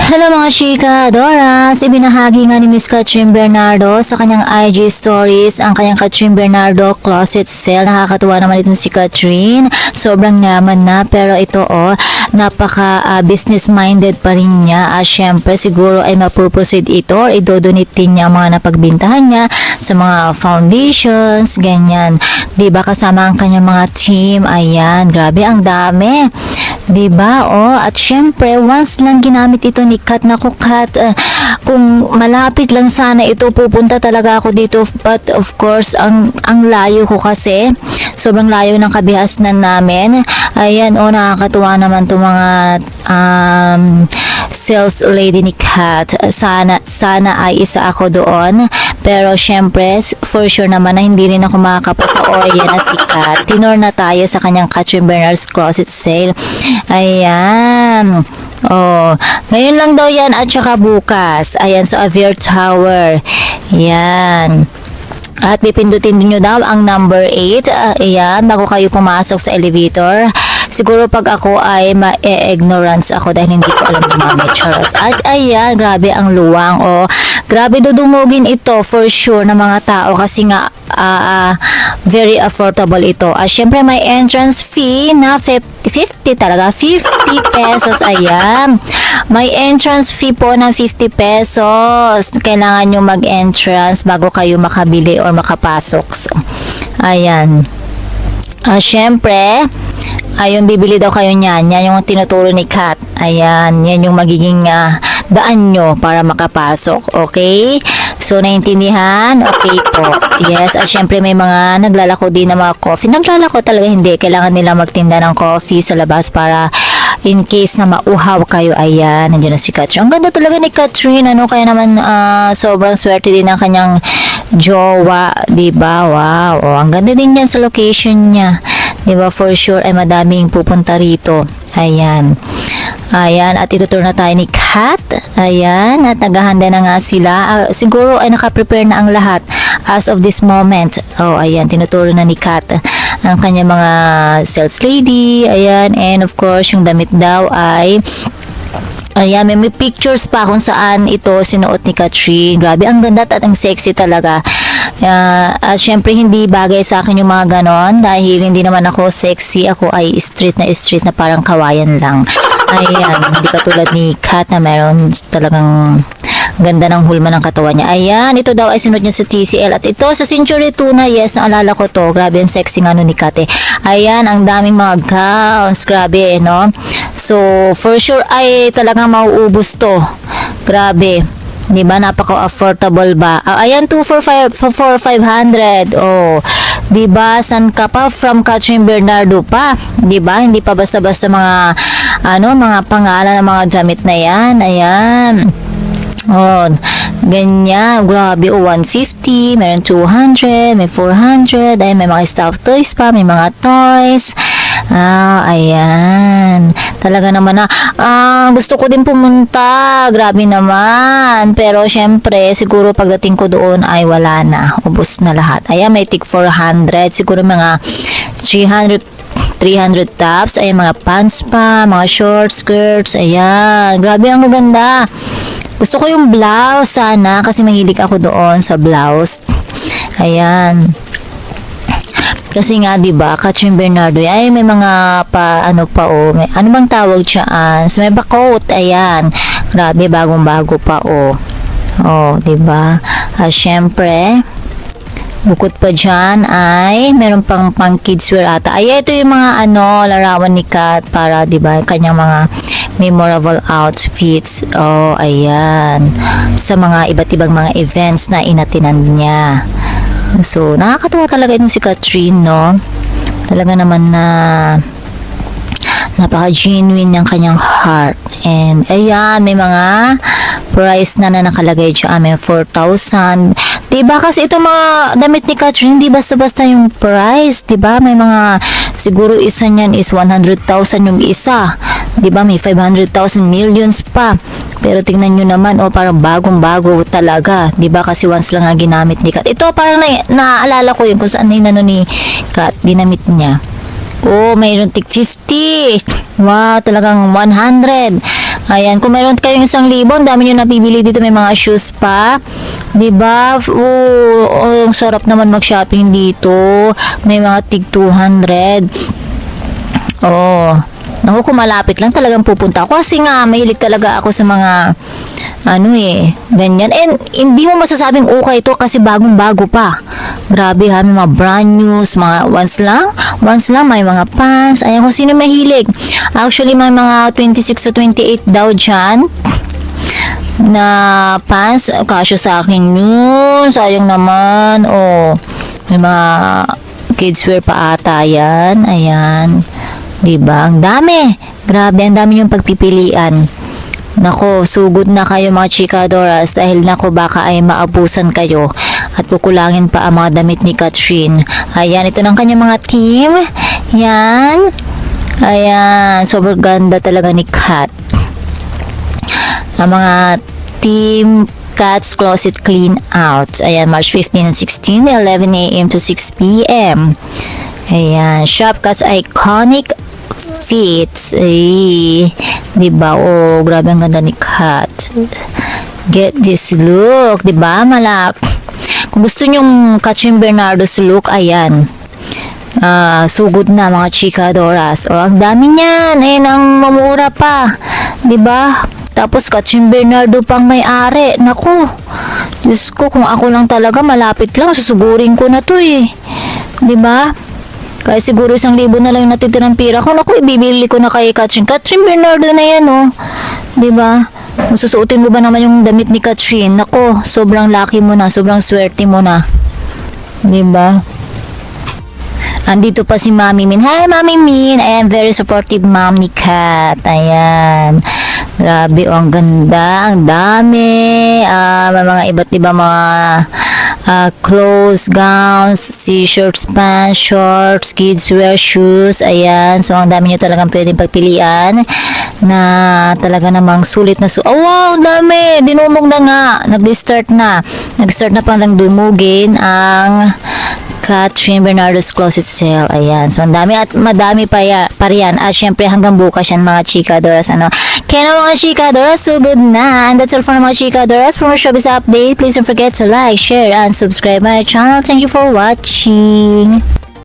Hello mga chika, Doras! Ibinahagi nga ni Miss Katrin Bernardo sa kanyang IG stories ang kanyang Katrin Bernardo closet sale. Nakakatuwa naman itong si Katrin. Sobrang yaman na pero ito napaka business minded pa rin niya. Syempre siguro ay mapuproceed ito or idodonate din niya ang mga napagbintahan niya sa mga foundations, ganyan. Diba kasama ang kanyang mga team? Ayan, grabe ang dami. Diba? At syempre once lang ginamit ito ni Kat, naku Kat, kung malapit lang sana ito, pupunta talaga ako dito, but of course ang layo ko kasi, sobrang layo ng kabihasnan namin. Ayan, nakakatuwa naman itong mga sales lady ni Kat. Sana ay isa ako doon, pero syempre for sure naman na hindi rin ako makakapasa. Ayan na si Kat, tinor na tayo sa kanyang Katrin Bernardo's closet sale. Ayan. Ngayon lang daw yan at saka bukas. Ayan, sa Avier Tower. Ayan. At pipindutin nyo daw ang number 8. Ayan, bago kayo pumasok sa elevator. Siguro pag ako ay ma-ignorance ako dahil hindi ko alam gumamit. Charot. At ayan, grabe ang luwang. Grabe dudumugin ito for sure ng mga tao kasi nga very affordable ito. Syempre may entrance fee na 50 talaga, 50 pesos. Ayan, may entrance fee po ng 50 pesos. Kailangan nyo mag-entrance bago kayo makabili or makapasok. So, ayan. Syempre, ayun, bibili daw kayo niyan. Yan yung tinuturo ni Kat. Ayan, yan yung magiging daan nyo para makapasok. Okay? So, naintindihan? Okay po. Yes, at syempre may mga naglalako din ng mga coffee. Naglalako talaga hindi. Kailangan nila magtinda ng coffee sa labas para in case na mauhaw kayo. Ayan, nandiyan na si Katrin. Ang ganda talaga ni Katrin. Kaya naman sobrang swerte din ng kanyang jowa. Diba? Wow. Ang ganda din yan sa location niya. Diba? For sure ay madaming pupunta rito. Ayan. Ayan, at ituturo na tayo ni Kat. Ayan, at naghahanda na nga sila. Siguro ay nakaprepare na ang lahat as of this moment. Ayan, tinuturo na ni Kat ang kanya mga sales lady. Ayan, and of course, yung damit daw ay ayan, may pictures pa kung saan ito sinuot ni Katrin. Grabe, ang ganda at ang sexy talaga. At syempre hindi bagay sa akin yung mga ganon dahil hindi naman ako sexy. Ako ay street na parang kawayan lang. Ayan, hindi katulad ni Kat na meron talagang ganda ng hulma ng katawan niya. Ayan, ito daw ay sinuot niya sa TCL. At ito sa Century Tuna, yes, naalala ko to. Grabe, ang sexy nga ni Kat eh. Ayan, ang daming mga gowns. Grabe, no? So, for sure ay talagang mauubos to. Grabe. Diba? Napaka-affordable ba? Ayan, 2 for 500. Diba? San ka pa? From Katrin Bernardo pa. Diba? Hindi pa basta-basta mga mga pangalan ng mga damit na yan. Ayan. Ganyan. Grabe. 150. Meron 200. May 400. Ay, may mga stuffed toys pa. May mga toys. Ayan. Talaga naman gusto ko din pumunta. Grabe naman. Pero syempre, siguro pagdating ko doon ay wala na. Ubos na lahat. Ayan, may tig 400. Siguro mga 300 tops. Ayan, mga pants pa. Mga shorts, skirts. Ayan. Grabe, ang ganda. Gusto ko yung blouse sana kasi mahilig ako doon sa blouse. Ayan. Kasi nga 'di ba, Katrin Bernardo ay may mga may ano bang tawag diyan? So, may coat, ayan. Grabe, bagong-bago pa 'di ba? Syempre, bukod pa diyan ay meron pang kids wear ata. Ay, ito yung mga larawan ni Kat para 'di ba, kanyang mga memorable outfits. Ayan. Sa mga iba't ibang mga events na inatinan niya. So, nakakatuwa talaga itong si Katrin, no? Talaga naman na napaka-genuine ng kanyang heart. And, ayan, may mga price na nakalagay dyan. May 4,000. Diba? Kasi itong mga damit ni Katrin, hindi basta-basta yung price. Diba? May mga, siguro isa niyan is 100,000 yung isa. Diba? May 500,000 millions pa. Pero tingnan nyo naman, parang bagong-bago talaga. Diba? Kasi once lang nga ginamit ni Kat. Ito, parang naaalala ko yun kung saan ni Kat, ginamit niya. Mayroon tig 50. Wow, talagang 100. Ayan, kung meron kayong 1,000, ang dami nyo napibili dito. May mga shoes pa. Diba? Ang sarap naman mag-shopping dito. May mga tig 200. Oh. Naku, kung malapit lang talagang pupunta ako. Kasi nga, mahilig talaga ako sa mga ganyan. And hindi mo masasabing okay to kasi bagong-bago pa. Grabe ha, may mga brand news, mga once lang, may mga pants. Ayan, kung sino mahilig. Actually, may mga 26 to 28 daw dyan na pants. Kasya sa akin yun. Sayang naman. Oh, may mga kids wear pa ata yan. Ayan. Diba? Ang dami. Grabe, ang dami yung pagpipilian. Nako, sugod na kayo mga chikadoras dahil nako baka ay maabusan kayo at kukulangin pa ang mga damit ni Katrin. Ayan, ito ng kanyang mga team. Yan. Ayan, sobrang ganda talaga ni Kat. Ang mga team Kat's Closet Clean Out. Ayan, March 15 and 16, 11 a.m. to 6 p.m. Ayan, Shop Kat's Iconic Fits. Ay, diba? Oh, grabe ang ganda ni Kat. Get this look. Diba? Kung gusto nyong Katrin Bernardo's look, ayan. Sugod na mga chikadoras. Oh, ang dami niyan. Ayan, ang mamura pa. Diba? Tapos Katrin Bernardo pang may-ari. Naku. Diyos ko, kung ako lang talaga, malapit lang. Susugurin ko na to eh. Diba? Kaya siguro 1,000 na lang yung natitirang pira ko. Naku, ibibili ko na kay Katrin. Katrin Bernardo na yan, oh. Diba? Kung susuotin mo ba naman yung damit ni Katrin? Naku, sobrang lucky mo na. Sobrang swerte mo na. Diba? Andito pa si Mami Min. Hi, Mami Min. I am very supportive mom ni Kat. Ayan. Grabe, oh, ang ganda. Ang dami. May mga iba't iba mga clothes, gowns, t-shirts, pants, shorts, kids wear, shoes. Ayan. So, ang dami nyo talagang pwedeng pagpilian na talaga namang sulit na oh, wow, ang dami. Dinumog na nga. Nag-start na. Nag-start na pang lang dumugin ang Katrin Bernardo's Closet Sale. Ayan. So, ang dami at madami pa yan. At syempre, hanggang bukas yan, mga chikadoras. Kaya na mga chikadoras, so good na. And that's all for mga chikadoras. For more showbiz update, please don't forget to like, share, and subscribe my channel. Thank you for watching.